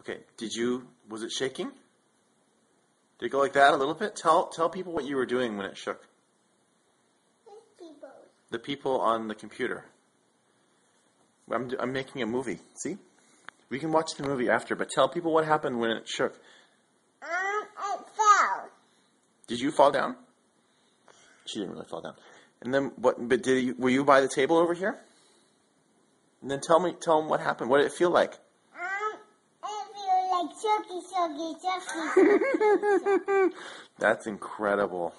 Okay, was it shaking? Did it go like that a little bit? Tell people what you were doing when it shook. People. The people on the computer. I'm making a movie. See? We can watch the movie after, but tell people what happened when it shook. It fell. Did you fall down? She didn't really fall down. And then what? But were you by the table over here? And then tell them what happened. What did it feel like? It feels like shoky. That's incredible.